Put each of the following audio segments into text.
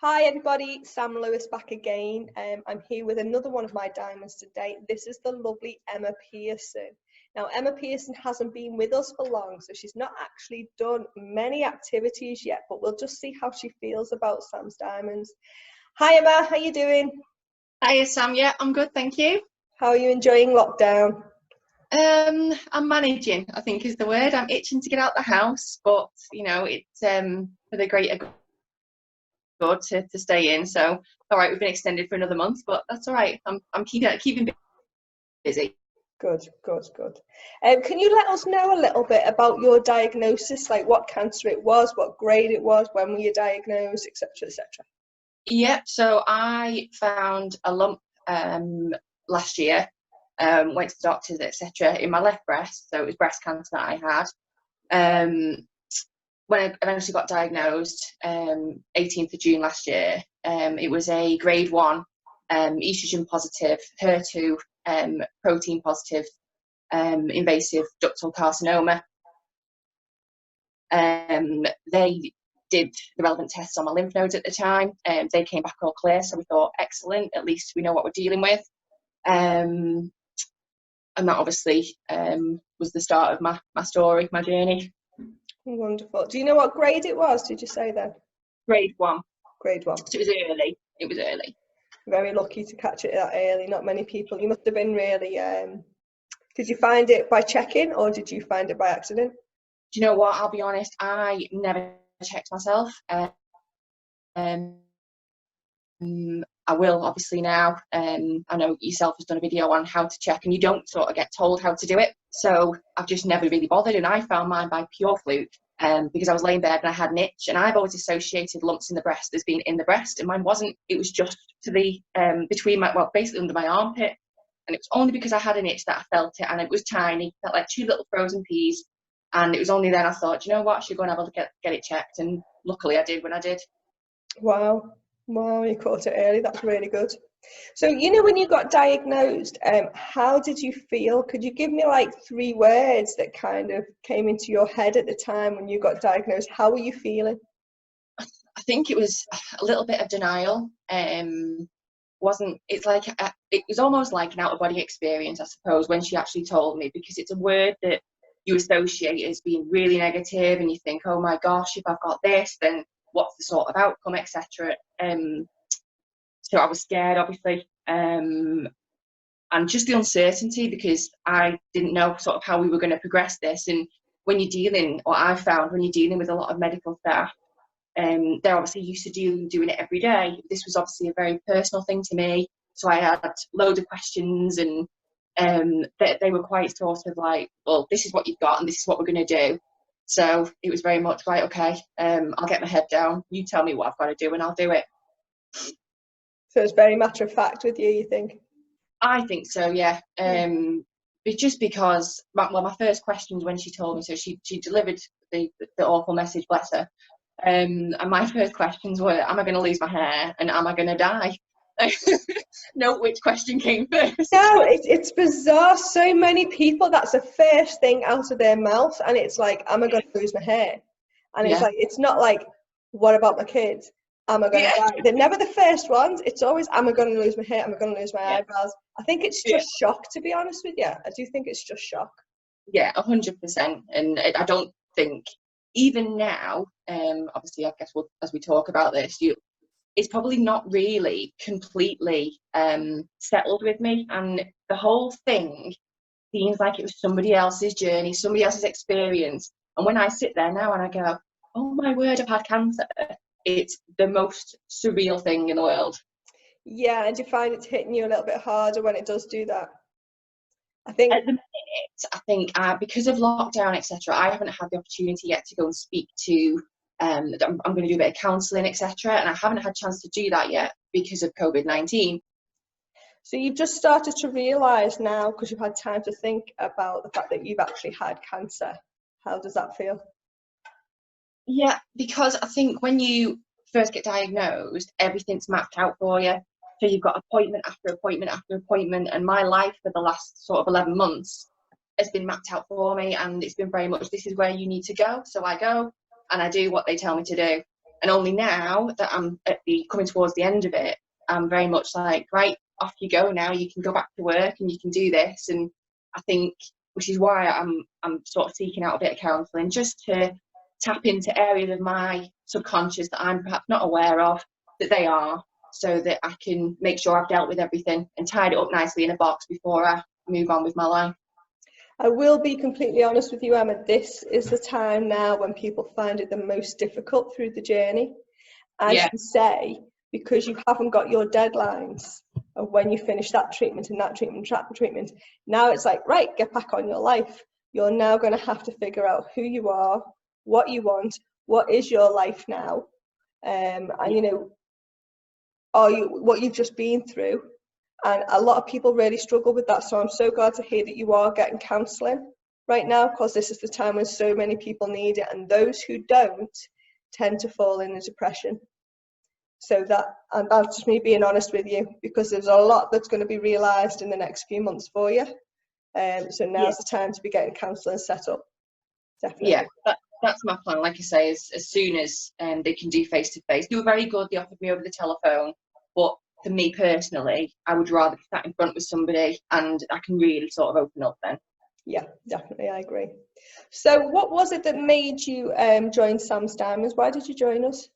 Hi everybody, Sam Lewis back again. I'm here with another one of my diamonds today. This is the lovely Emma Pearson. Now Emma Pearson hasn't been with us for long, so she's not actually done many activities yet, but we'll just see how she feels about Sam's diamonds. Hi Emma, how you doing? Hiya Sam, yeah, I'm good, thank you. How are you enjoying lockdown? I'm managing, I think is the word. I'm itching to get out the house, but you know, it's for the greater good to stay in. So all right, we've been extended for another month, but that's all right. I'm keeping busy. Good. Can you let us know a little bit about your diagnosis, like what cancer it was, what grade it was, when were you diagnosed, etc., etc.? Yeah, so I found a lump last year. Went to the doctors, etc., in my left breast, so it was breast cancer that I had. When I eventually got diagnosed, 18th of June last year, it was a grade 1 estrogen positive, HER2 protein positive invasive ductal carcinoma. They did the relevant tests on my lymph nodes at the time, and they came back all clear, so we thought, excellent, at least we know what we're dealing with. And that obviously was the start of my story, my journey. Wonderful. Do you know what grade it was? Did you say then? Grade 1. Grade 1. So it was early. Very lucky to catch it that early. Not many people. You must have been really. Did you find it by checking or did you find it by accident? Do you know what? I'll be honest. I never checked myself. I will obviously now. I know yourself has done a video on how to check, and you don't sort of get told how to do it. So I've just never really bothered, and I found mine by pure fluke. Because I was laying there and I had an itch, and I've always associated lumps in the breast as being in the breast, and mine wasn't. It was just to the between my, well, basically under my armpit, and it was only because I had an itch that I felt it, and it was tiny, felt like 2 little frozen peas, and it was only then I thought, you know what, I should go and have a look get it checked, and luckily I did when I did. Wow, you caught it early. That's really good. So, you know, when you got diagnosed, how did you feel? Could you give me like 3 words that kind of came into your head at the time when you got diagnosed? How were you feeling? I think it was a little bit of denial. It's like it was almost like an out-of-body experience, I suppose, when she actually told me, because it's a word that you associate as being really negative, and you think, oh my gosh, if I've got this, then what's the sort of outcome, etc. So I was scared, obviously, and just the uncertainty, because I didn't know sort of how we were going to progress this. And when you're dealing, or I found when you're dealing with a lot of medical staff, they're obviously used to doing it every day. This was obviously a very personal thing to me, so I had loads of questions, and they were quite sort of like, well, this is what you've got and this is what we're going to do. So it was very much like, okay, I'll get my head down, you tell me what I've got to do and I'll do it. So it's very matter of fact with you think? I think so, yeah. But just because my first questions when she told me, so she delivered the awful message, bless her, and my first questions were, am I going to lose my hair and am I going to die? Know which question came first. No, it's bizarre. So many people, that's the first thing out of their mouth, and it's like, am I going to lose my hair? And it's like, it's not like, what about my kids? Am I going to die? They're never the first ones. It's always, am I going to lose my hair? Am I going to lose my eyebrows? I think it's just shock, to be honest with you. I do think it's just shock. Yeah, 100%. And I don't think, even now, obviously, I guess as we talk about this, it's probably not really completely settled with me. And the whole thing seems like it was somebody else's journey, somebody else's experience. And when I sit there now and I go, oh my word, I've had cancer, it's the most surreal thing in the world. Yeah, and do you find it's hitting you a little bit harder when it does do that? I think at the minute, because of lockdown, etc., I haven't had the opportunity yet to go and speak to. I'm going to do a bit of counselling, etc., and I haven't had a chance to do that yet because of COVID-19. So you've just started to realise now, because you've had time to think about the fact that you've actually had cancer. How does that feel? Yeah, because I think when you first get diagnosed, everything's mapped out for you. So you've got appointment after appointment after appointment, and my life for the last sort of 11 months has been mapped out for me, and it's been very much, this is where you need to go. So I go and I do what they tell me to do. And only now that I'm coming towards the end of it, I'm very much like, right, off you go now. You can go back to work and you can do this. And I think, which is why I'm sort of seeking out a bit of counselling, just to tap into areas of my subconscious that I'm perhaps not aware of, that they are, so that I can make sure I've dealt with everything and tied it up nicely in a box before I move on with my life. I will be completely honest with you, Emma. This is the time now when people find it the most difficult through the journey. As Yeah. you say, because you haven't got your deadlines of when you finish that treatment and that treatment, now it's like, right, get back on your life. You're now going to have to figure out who you are, what you want, what is your life now, and you know, are you what you've just been through. And a lot of people really struggle with that. So I'm so glad to hear that you are getting counselling right now, because this is the time when so many people need it, and those who don't tend to fall into depression. So and that's just me being honest with you, because there's a lot that's going to be realised in the next few months for you. So now's the time to be getting counselling set up. Definitely. Yeah, that's my plan. Like I say, as soon as they can do face to face. They were very good. They offered me over the telephone, but for me personally, I would rather be sat in front with somebody and I can really sort of open up then. Yeah, definitely, I agree. So what was it that made you join Sam's Diamonds? Why did you join us?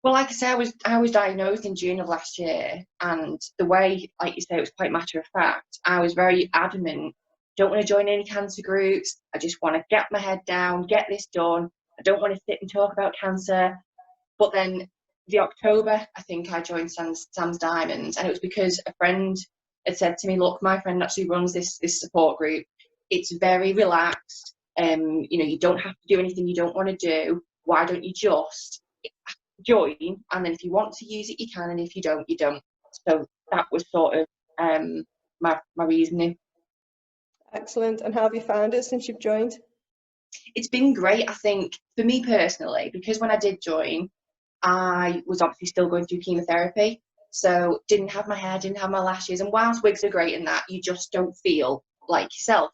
Well, like I say, I was diagnosed in June of last year, and the way, like you say, it was quite matter of fact. I was very adamant. Don't want to join any cancer groups. I just want to get my head down, get this done. I don't want to sit and talk about cancer. But then the October, I think I joined Sam's Diamonds, and it was because a friend had said to me, look, my friend actually runs this support group. It's very relaxed. You know, you don't have to do anything you don't want to do. Why don't you just join? And then if you want to use it, you can, and if you don't, you don't. So that was sort of my reasoning. Excellent. And how have you found it since you've joined? It's been great, I think, for me personally, because when I did join, I was obviously still going through chemotherapy, so didn't have my hair, didn't have my lashes, and whilst wigs are great in that, you just don't feel like yourself.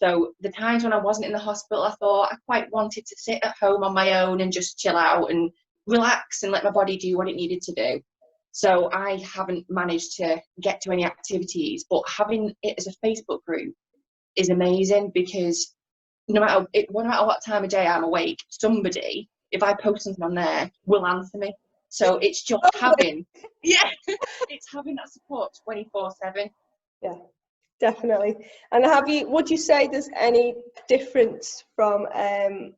So the times when I wasn't in the hospital, I thought I quite wanted to sit at home on my own and just chill out and relax and let my body do what it needed to do. So I haven't managed to get to any activities, but having it as a Facebook group is amazing, because no matter what time of day I'm awake, somebody, if I post something on there, will answer me. So it's just having, it's having that support 24/7. Yeah, definitely. And would you say there's any difference from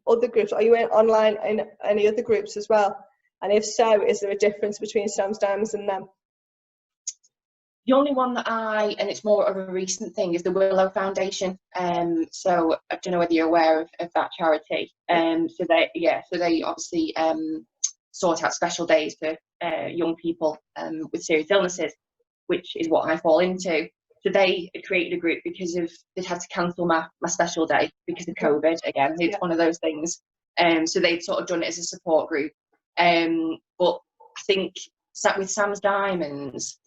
other groups? Are you online in any other groups as well? And if so, is there a difference between Sam's Diamonds and them? The only one that and it's more of a recent thing, is the Willow Foundation. So I don't know whether you're aware of that charity. So they obviously sort out special days for young people with serious illnesses, which is what I fall into. So they created a group because they'd had to cancel my special day because of COVID. Again, it's one of those things. So they'd sort of done it as a support group. But I think with Sam's Diamonds,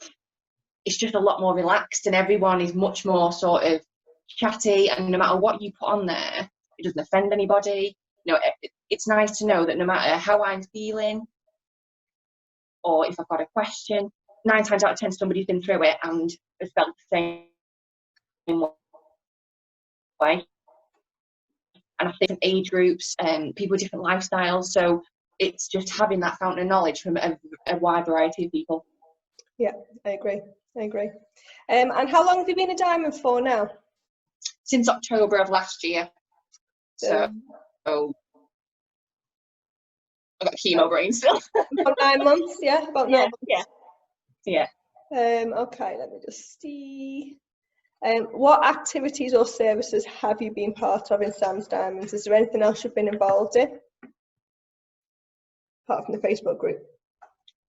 it's just a lot more relaxed, and everyone is much more sort of chatty, and no matter what you put on there, it doesn't offend anybody. You know, it's nice to know that no matter how I'm feeling or if I've got a question, 9 times out of 10 somebody's been through it and has felt the same way. And I think age groups and people with different lifestyles, so it's just having that fountain of knowledge from a wide variety of people. Yeah, I agree. And how long have you been a diamond for now? Since October of last year. So I've got chemo brain still. About 9 months, yeah? About 9 months. Yeah. Okay, let me just see. What activities or services have you been part of in Sam's Diamonds? Is there anything else you've been involved in? Apart from the Facebook group?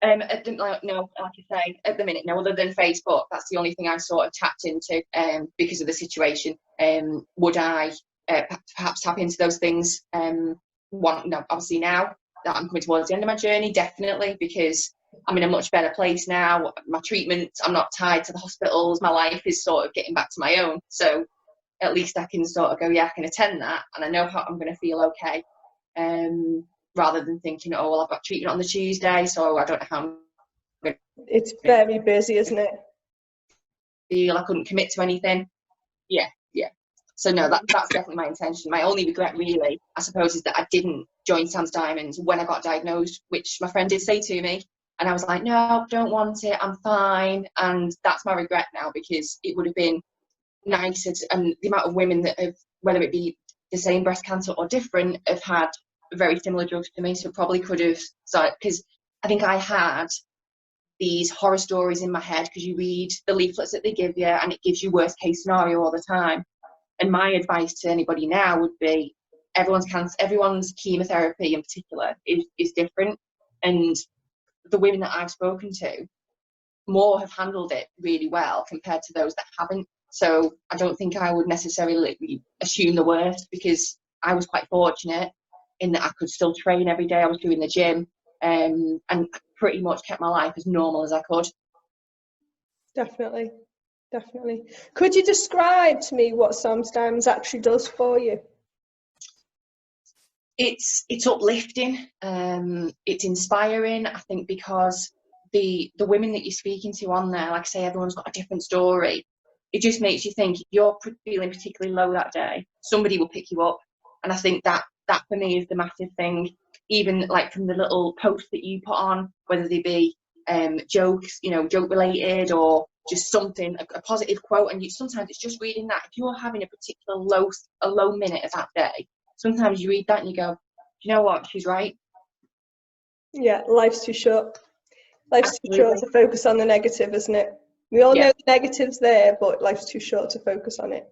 No, like I say, at the minute, no, other than Facebook, that's the only thing I sort of tapped into because of the situation. Would I perhaps tap into those things? Obviously now that I'm coming towards the end of my journey, definitely, because I'm in a much better place now. My treatment, I'm not tied to the hospitals. My life is sort of getting back to my own. So at least I can sort of go, I can attend that, and I know how I'm going to feel okay. rather than thinking, oh, well, I've got treatment on the Tuesday, so I don't know how I'm going to It's very busy, isn't it? feel. I couldn't commit to anything. Yeah. So no, that's definitely my intention. My only regret, really, I suppose, is that I didn't join Sam's Diamonds when I got diagnosed, which my friend did say to me. And I was like, no, don't want it. I'm fine. And that's my regret now, because it would have been nicer and the amount of women that have, whether it be the same breast cancer or different, have had very similar drugs to me. So probably could have started, because I think I had these horror stories in my head, because you read the leaflets that they give you and it gives you worst case scenario all the time. And my advice to anybody now would be everyone's chemotherapy in particular is different. And the women that I've spoken to, more have handled it really well compared to those that haven't. So I don't think I would necessarily assume the worst, because I was quite fortunate in that I could still train every day. I was doing the gym, and pretty much kept my life as normal as I could. Definitely. Could you describe to me what Sam's Diamonds actually does for you? It's uplifting. It's inspiring. I think because the women that you're speaking to on there, like I say, everyone's got a different story. It just makes you think, if you're feeling particularly low that day, somebody will pick you up. And I think that for me is the massive thing. Even like from the little posts that you put on, whether they be jokes, joke related, or just something, a positive quote. And sometimes it's just reading that. If you're having a particular low minute of that day, sometimes you read that and you go, you know what, she's right. Yeah, life's too short. Life's too short to focus on the negative, isn't it? We all know the negative's there, but life's too short to focus on it.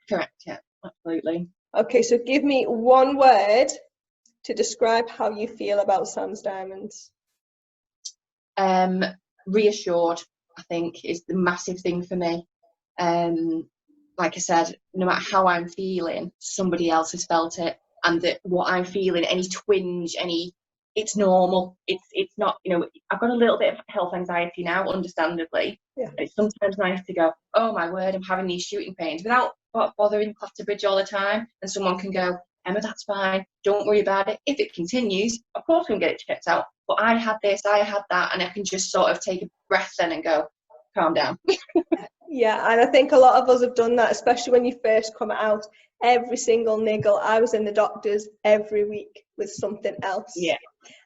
Correct, yeah, absolutely. Okay, so give me one word to describe how you feel about Sam's Diamonds. Reassured, I think, is the massive thing for me. Like I said, no matter how I'm feeling, somebody else has felt it, and that what I'm feeling, any twinge, it's normal. It's not, I've got a little bit of health anxiety now, understandably. Yeah. It's sometimes nice to go, oh my word, I'm having these shooting pains, without bothering Clatterbridge all the time, and someone can go, Emma, that's fine, don't worry about it. If it continues, of course we can get it checked out. But I had this, I had that, and I can just sort of take a breath then and go, calm down. Yeah, and I think a lot of us have done that, especially when you first come out. Every single niggle, I was in the doctors every week with something else. Yeah.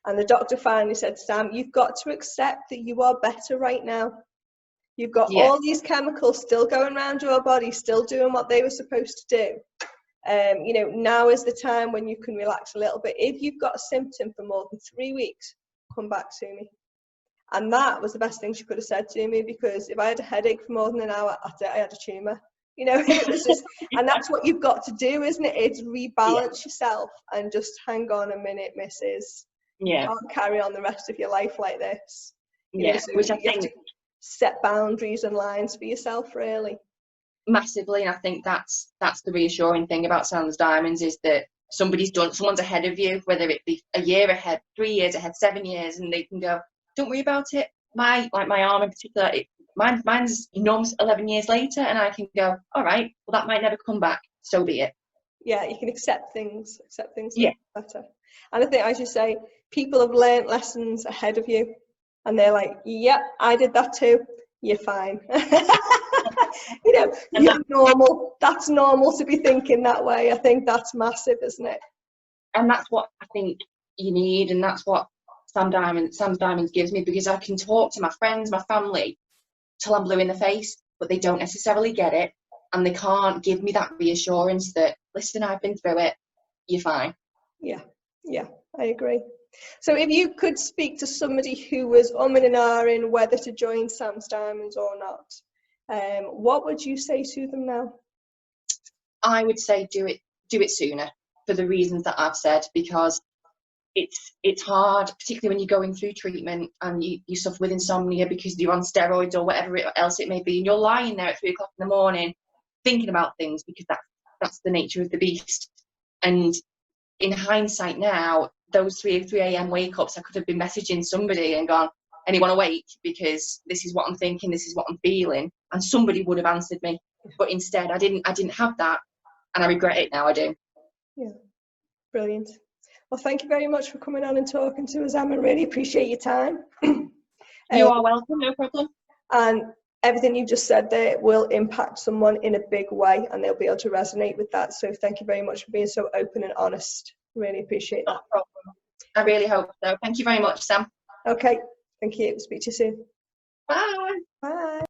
And the doctor finally said, Sam, you've got to accept that you are better right now. You've got all these chemicals still going around your body, still doing what they were supposed to do. Now is the time when you can relax a little bit. If you've got a symptom for more than 3 weeks, come back to me. And that was the best thing she could have said to me, because if I had a headache for more than an hour, I had a tumour. It was just, and that's what you've got to do, isn't it? It's rebalance yourself and just hang on a minute, missus. Yeah. You can't carry on the rest of your life like this. So which I think, have to set boundaries and lines for yourself, really. Massively, and I think that's the reassuring thing about Sam's Diamonds, is that someone's ahead of you, whether it be a year ahead, 3 years ahead, 7 years, and they can go, don't worry about it. My arm in particular, mine's enormous 11 years later, and I can go, all right, well, that might never come back, so be it. Yeah, you can accept things better. And I think, as you say, people have learned lessons ahead of you, and they're like, yep, I did that too, you're fine. You're normal. That's normal to be thinking that way. I think that's massive, isn't it? And that's what I think you need, and that's what Sam's Diamonds gives me, because I can talk to my friends, my family, till I'm blue in the face, but they don't necessarily get it, and they can't give me that reassurance that, listen, I've been through it, you're fine. Yeah, I agree. So if you could speak to somebody who was umming and ahhing whether to join Sam's Diamonds or not, what would you say to them now? I would say do it sooner, for the reasons that I've said, because it's hard, particularly when you're going through treatment and you suffer with insomnia because you're on steroids or whatever else it may be, and you're lying there at 3 o'clock in the morning thinking about things, because that's the nature of the beast. And in hindsight now, those 3 a.m. wake-ups, I could have been messaging somebody and gone, anyone awake, because this is what I'm thinking, this is what I'm feeling, and somebody would have answered me. But instead I didn't have that, and I regret it now. I do. Yeah, brilliant. Well, thank you very much for coming on and talking to us, Em. I really appreciate your time. You are welcome, no problem. And everything you just said there will impact someone in a big way, and they'll be able to resonate with that. So thank you very much for being so open and honest. Really appreciate that. No problem. I really hope so. Thank you very much, Sam. Okay, thank you. Speak to you soon. Bye. Bye.